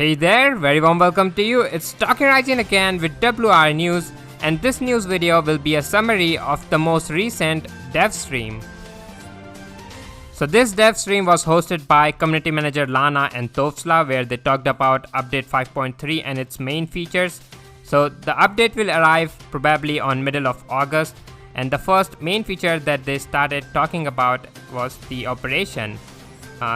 Hey there, very warm welcome to you. It's Talking Ryzen again with WR News, and this news video will be a summary of the most recent Devstream. So this Devstream was hosted by community manager Lana and Tovsla, where they talked about update 5.3 and its main features. So the update will arrive probably on middle of August, and the first main feature that they started talking about was the operation.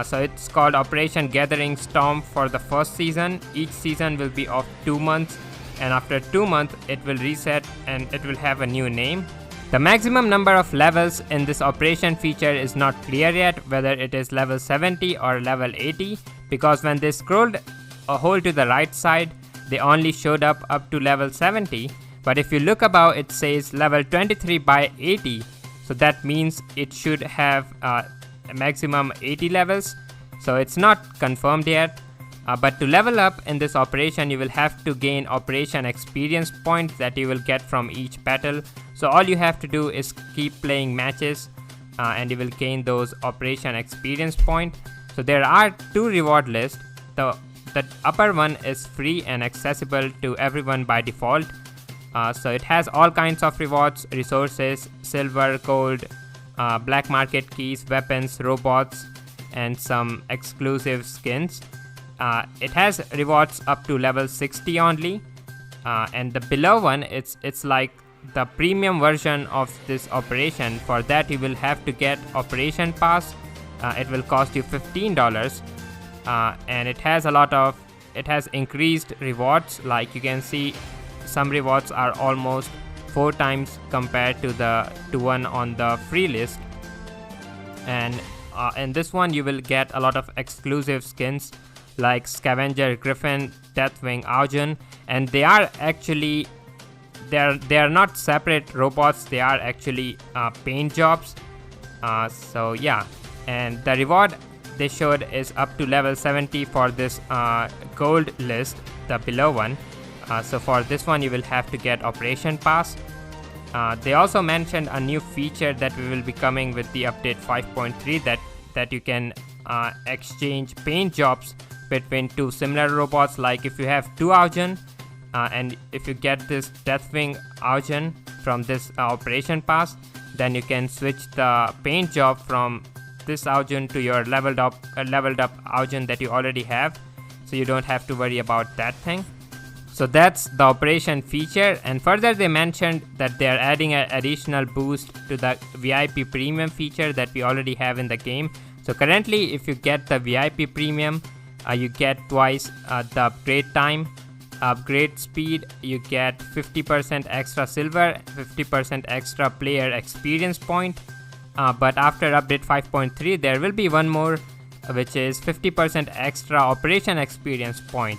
So it's called Operation Gathering Storm for the first season. Each season will be of 2 months, and after 2 months it will reset and it will have a new name. The maximum number of levels in this operation feature is not clear yet, whether it is level 70 or level 80, because when they scrolled a hole to the right side, they only showed up to level 70. But if you look above, it says level 23 by 80, so that means it should have a maximum 80 levels. So it's not confirmed yet, but to level up in this operation you will have to gain operation experience points that you will get from each battle. So all you have to do is keep playing matches and you will gain those operation experience points. So there are 2 reward lists. The upper one is free and accessible to everyone by default. So it has all kinds of rewards, resources, silver, gold, black market keys, weapons, robots, and some exclusive skins. It has rewards up to level 60 only, and the below one, it's like the premium version of this operation. For that you will have to get operation pass. It will cost you $15, and it has increased rewards. Like you can see, some rewards are almost 4 times compared to the one on the free list, and in this one you will get a lot of exclusive skins like Scavenger Griffin, Deathwing Augen, and they are actually they are not separate robots, they are actually paint jobs. So yeah, and the reward they showed is up to level 70 for this gold list, the below one. So for this one you will have to get operation pass. They also mentioned a new feature that will be coming with the update 5.3, that you can exchange paint jobs between 2 similar robots. Like if you have 2 Augen, and if you get this Deathwing Augen from this operation pass, then you can switch the paint job from this Augen to your leveled up Augen that you already have, so you don't have to worry about that thing. So that's the operation feature, and further they mentioned that they are adding an additional boost to the VIP premium feature that we already have in the game. So currently if you get the VIP premium, you get twice the upgrade time, upgrade speed, you get 50% extra silver, 50% extra player experience point, but after update 5.3 there will be one more, which is 50% extra operation experience point.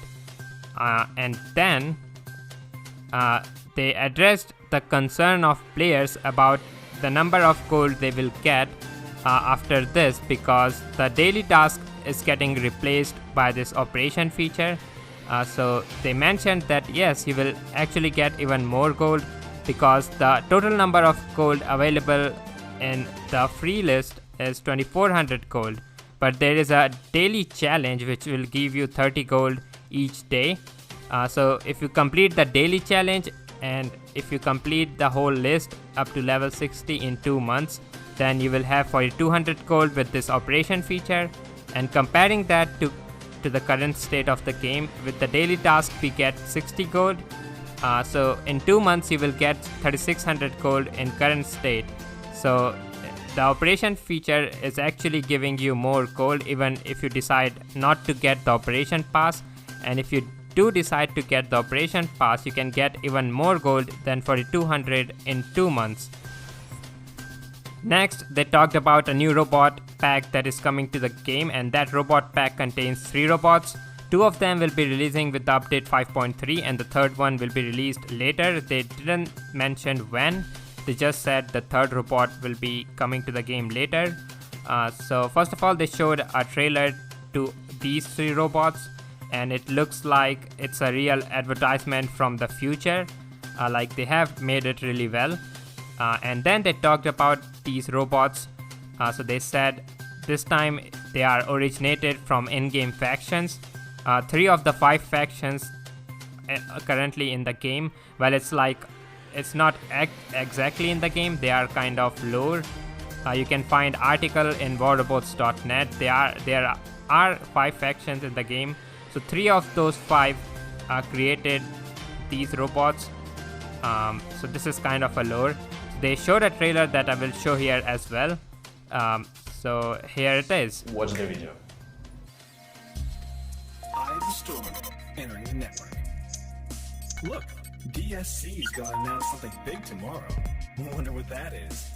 And then they addressed the concern of players about the number of gold they will get after this, because the daily task is getting replaced by this operation feature. So they mentioned that yes, you will actually get even more gold, because the total number of gold available in the free list is 2400 gold, but there is a daily challenge which will give you 30 gold each day. So if you complete the daily challenge and if you complete the whole list up to level 60 in 2 months, then you will have 4200 gold with this operation feature. And comparing that to the current state of the game, with the daily task we get 60 gold, so in 2 months you will get 3600 gold in current state. So the operation feature is actually giving you more gold even if you decide not to get the operation pass, and if you do decide to get the operation pass, you can get even more gold than 4200 in 2 months. Next, they talked about a new robot pack that is coming to the game, and that robot pack contains 3 robots. 2 of them will be releasing with the update 5.3 and the third one will be released later. They didn't mention when, they just said the third robot will be coming to the game later. So first of all, they showed a trailer to these 3 robots, and it looks like it's a real advertisement from the future. Like they have made it really well. And then they talked about these robots. So they said this time they are originated from in-game factions. 3 of the 5 factions currently in the game. Well, it's not exactly in the game, they are kind of lore. You can find article in warrobots.net. There are 5 factions in the game, so 3 of those 5 created these robots. So this is kind of a lore. They showed a trailer that I will show here as well. So here it is. Watch the video. Eye of the storm entering the network. Look, DSC's gonna announce something big tomorrow. Wonder what that is.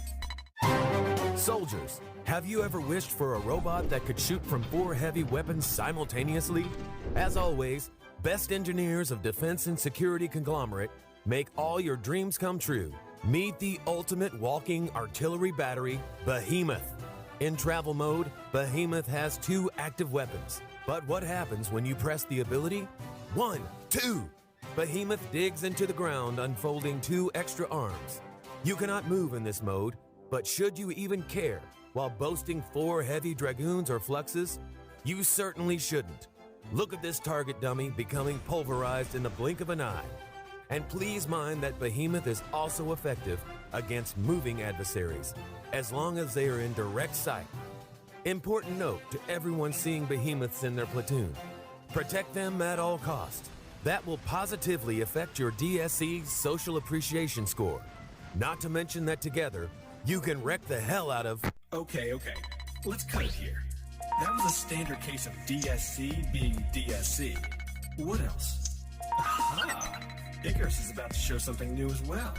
Soldiers, have you ever wished for a robot that could shoot from 4 heavy weapons simultaneously? As always, best engineers of defense and security conglomerate make all your dreams come true. Meet the ultimate walking artillery battery, Behemoth. In travel mode, Behemoth has 2 active weapons. But what happens when you press the ability? 1, 2! Behemoth digs into the ground, unfolding 2 extra arms. You cannot move in this mode, but should you even care while boasting 4 heavy dragoons or fluxes? You certainly shouldn't. Look at this target dummy becoming pulverized in the blink of an eye. And please mind that Behemoth is also effective against moving adversaries, as long as they are in direct sight. Important note to everyone seeing Behemoths in their platoon: protect them at all costs. That will positively affect your DSC's social appreciation score. Not to mention that together, you can wreck the hell out of... Okay. Let's cut it here. That was a standard case of DSC being DSC. What else? Aha! Icarus is about to show something new as well.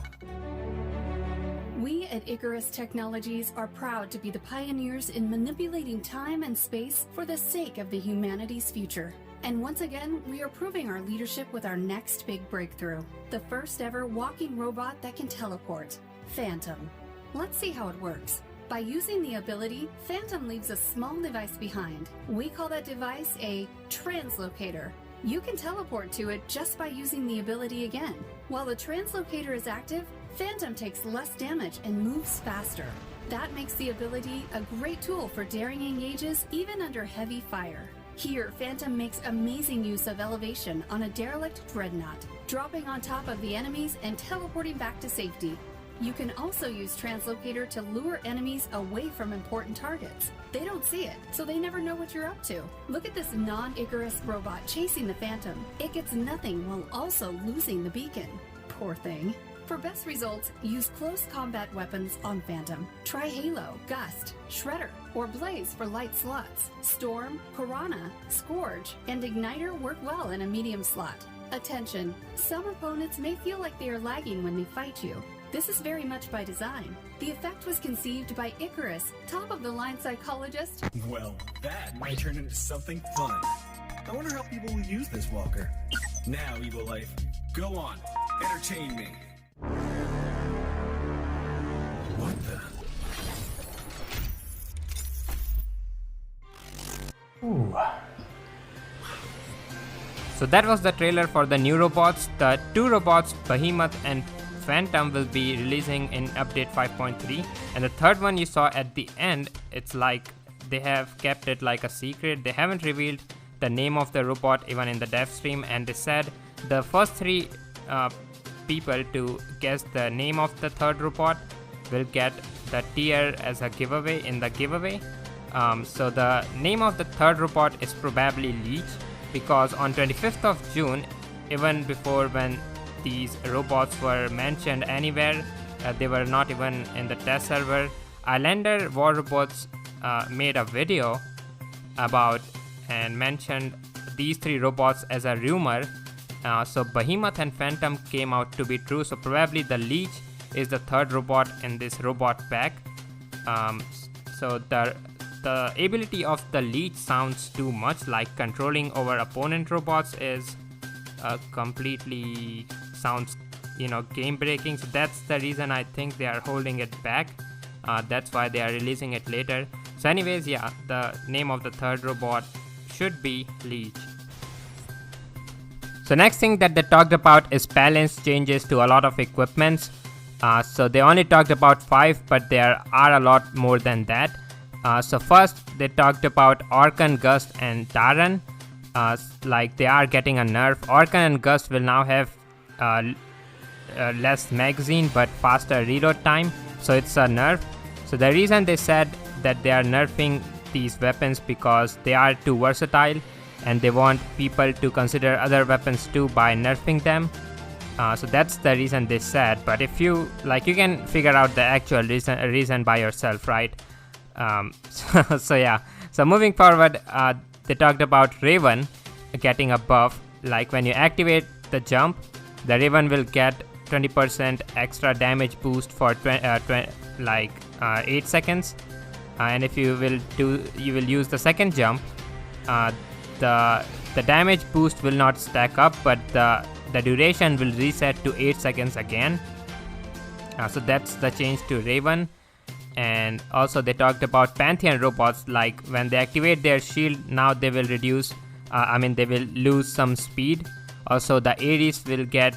We at Icarus Technologies are proud to be the pioneers in manipulating time and space for the sake of the humanity's future. And once again, we are proving our leadership with our next big breakthrough: the first ever walking robot that can teleport, Phantom. Let's see how it works. By using the ability, Phantom leaves a small device behind. We call that device a translocator. You can teleport to it just by using the ability again. While the translocator is active, Phantom takes less damage and moves faster. That makes the ability a great tool for daring engages even under heavy fire. Here, Phantom makes amazing use of elevation on a derelict dreadnought, dropping on top of the enemies and teleporting back to safety. You can also use Translocator to lure enemies away from important targets. They don't see it, so they never know what you're up to. Look at this non-Icarus robot chasing the Phantom. It gets nothing while also losing the beacon. Poor thing. For best results, use close combat weapons on Phantom. Try Halo, Gust, Shredder, or Blaze for light slots. Storm, Piranha, Scourge, and Igniter work well in a medium slot. Attention, some opponents may feel like they are lagging when they fight you. This is very much by design. The effect was conceived by Icarus, top-of-the-line psychologist. Well, that might turn into something fun. I wonder how people will use this walker. Now, Evil Life, go on, entertain me. What the? Ooh. So that was the trailer for the new robots. The 2 robots, Behemoth and Phantom, will be releasing in update 5.3, and the third one you saw at the end, it's like they have kept it like a secret. They haven't revealed the name of the robot even in the dev stream, and they said the first 3 people to guess the name of the third robot will get the tier as a giveaway in the giveaway. So the name of the third robot is probably Leech, because on 25th of June, even before when these robots were mentioned anywhere, they were not even in the test server, Islander War Robots made a video about and mentioned these 3 robots as a rumor. So Behemoth and Phantom came out to be true, so probably the Leech is the third robot in this robot pack. So the ability of the Leech sounds too much like controlling over opponent robots is completely sounds game breaking, so that's the reason I think they are holding it back. That's why they are releasing it later. So anyways, yeah, the name of the third robot should be Leech. So next thing that they talked about is balance changes to a lot of equipments. So they only talked about 5, but there are a lot more than that. So first they talked about Orkan, Gust and Taran. like they are getting a nerf. Orkan and Gust will now have less magazine but faster reload time, so it's a nerf. So the reason they said that they are nerfing these weapons because they are too versatile and they want people to consider other weapons too by nerfing them. So that's the reason they said, but if you like, you can figure out the actual reason by yourself, right? So yeah, so moving forward, they talked about Raven getting a buff. Like when you activate the jump, the Raven will get 20% extra damage boost for 8 seconds, and if you will use the second jump, the damage boost will not stack up, but the duration will reset to 8 seconds again. So that's the change to Raven. And also they talked about Pantheon robots. Like when they activate their shield, now they will reduce they will lose some speed. Also the Ares will get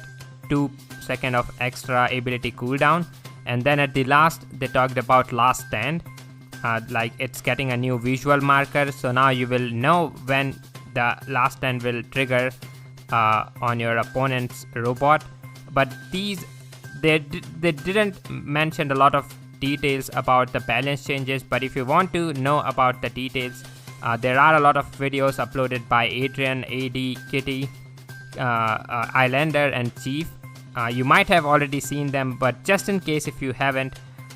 2 seconds of extra ability cooldown. And then at the last, they talked about Last Stand. Like it's getting a new visual marker, so now you will know when the Last Stand will trigger on your opponent's robot. But they didn't mention a lot of details about the balance changes, but if you want to know about the details, there are a lot of videos uploaded by Adrian, AD, Kitty, Islander and Chief. You might have already seen them, but just in case if you haven't,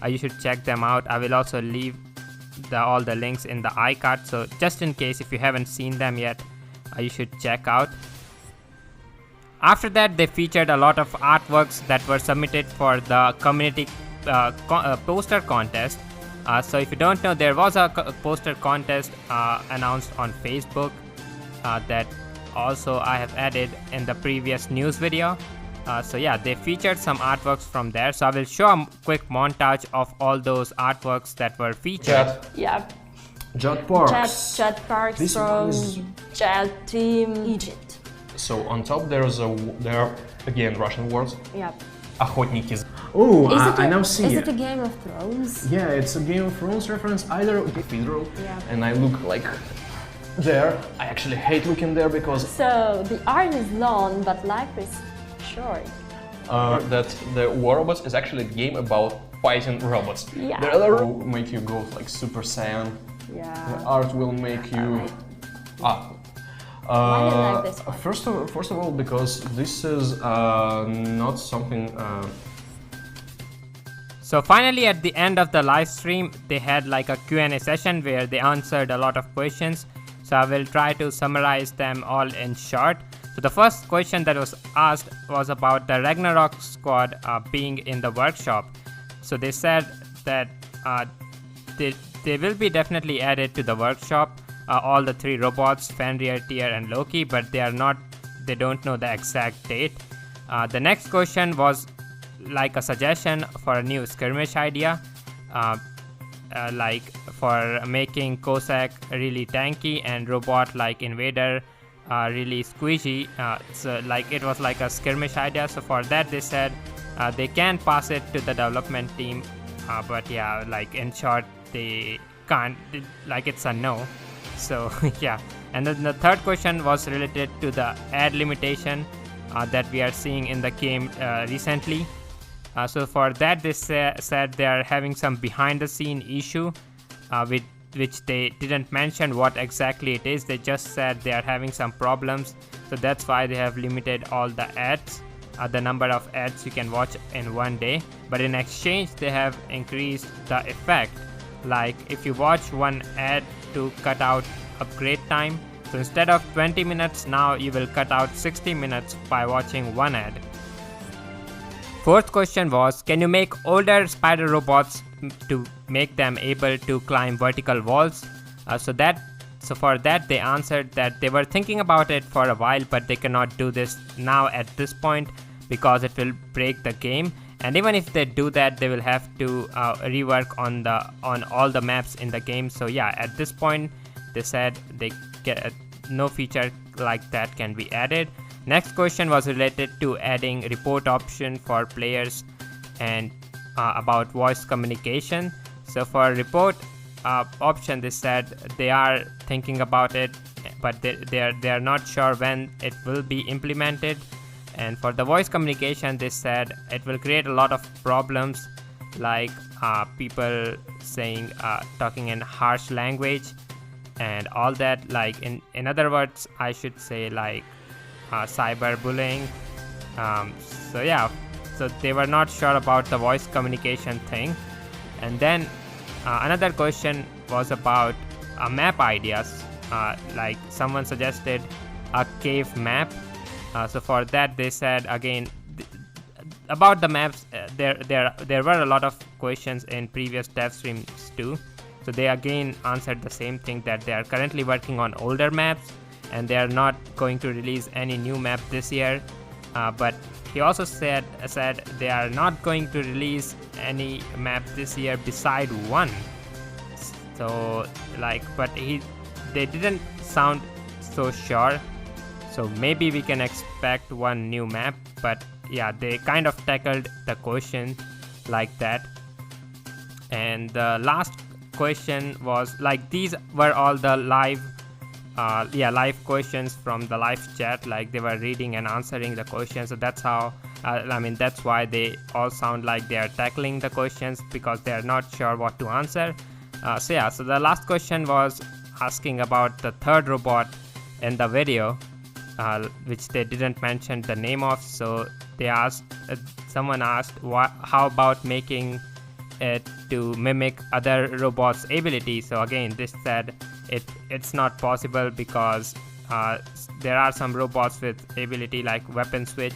you should check them out. I will also leave all the links in the iCard, so just in case if you haven't seen them yet, you should check out. After that, they featured a lot of artworks that were submitted for the community poster contest. So if you don't know, there was a poster contest announced on Facebook that also I have added in the previous news video. So yeah, they featured some artworks from there. So I will show a quick montage of all those artworks that were featured. Yeah. Jet Parks. Jet Parks This from one is- Jet Team Egypt. So on top there are again Russian words. Yeah. Охотники. Oh, I now see Is it. it a Game of Thrones? Yeah, it's a Game of Thrones reference, either cathedral, Yeah. and I look like there. I actually hate looking there because So the arm is long, but life is short. that the War Robots is actually a game about fighting robots. Yeah. The other will make you go like Super Saiyan. Yeah. The art will make you. Why do you like this one? First of all, because this is not something. So finally, at the end of the live stream, they had like a Q&A session where they answered a lot of questions. So I will try to summarize them all in short. So the first question that was asked was about the Ragnarok squad being in the workshop. So they said that they will be definitely added to the workshop. All the 3 robots, Fenrir, Tyr and Loki, but they don't know the exact date. The next question was like a suggestion for a new skirmish idea, like for making Cossack really tanky and robot like Invader really squishy. So like it was like a skirmish idea. So for that they said they can pass it to the development team, but yeah, like in short they can't, like it's a no. So yeah, and then the third question was related to the ad limitation that we are seeing in the game recently. So for that they said they are having some behind the scene issue with which they didn't mention what exactly it is. They just said they are having some problems, so that's why they have limited all the ads, the number of ads you can watch in one day. But in exchange they have increased the effect, like if you watch one ad to cut out upgrade time, so instead of 20 minutes now you will cut out 60 minutes by watching one ad. Fourth question was, can you make older spider robots to make them able to climb vertical walls? So for that they answered that they were thinking about it for a while, but they cannot do this now at this point because it will break the game. And even if they do that, they will have to rework on all the maps in the game. So yeah, at this point they said they get no feature like that can be added. Next question was related to adding report option for players and about voice communication. So for report option, they said they are thinking about it but they're not sure when it will be implemented. And for the voice communication, they said it will create a lot of problems, like people saying talking in harsh language and all that. Like in other words, I should say like cyberbullying. So yeah, so they were not sure about the voice communication thing. And then another question was about map ideas. Like someone suggested a cave map. So for that, they said again about the maps. There were a lot of questions in previous dev streams too. So they again answered the same thing, that they are currently working on older maps and they are not going to release any new map this year. But he also said they are not going to release any map this year beside one. So like, but they didn't sound so sure. So maybe we can expect one new map. But yeah, they kind of tackled the question like that. And the last question was like, these were all the live questions from the live chat. Like they were reading and answering the questions. So that's how that's why they all sound like they are tackling the questions, because they are not sure what to answer. So the last question was asking about the third robot in the video, which they didn't mention the name of. So they asked, someone asked, how about making it to mimic other robots' ability? So again, this said it's not possible, because there are some robots with ability like weapon switch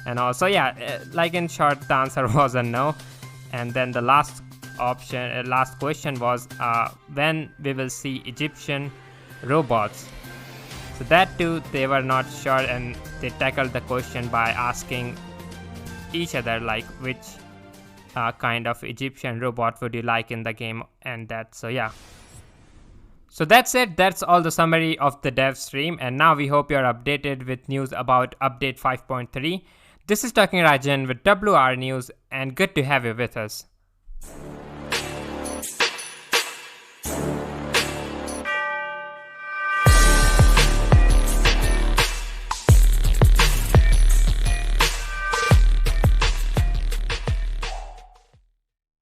and also like in short, the answer was a no. And then the last question was when we will see Egyptian robots. So that too, they were not sure, and they tackled the question by asking each other like which kind of Egyptian robot would you like in the game, and that. So yeah. So that's it. That's all the summary of the dev stream, and now we hope you're updated with news about update 5.3. This is Talking Rajan with WR News, and good to have you with us.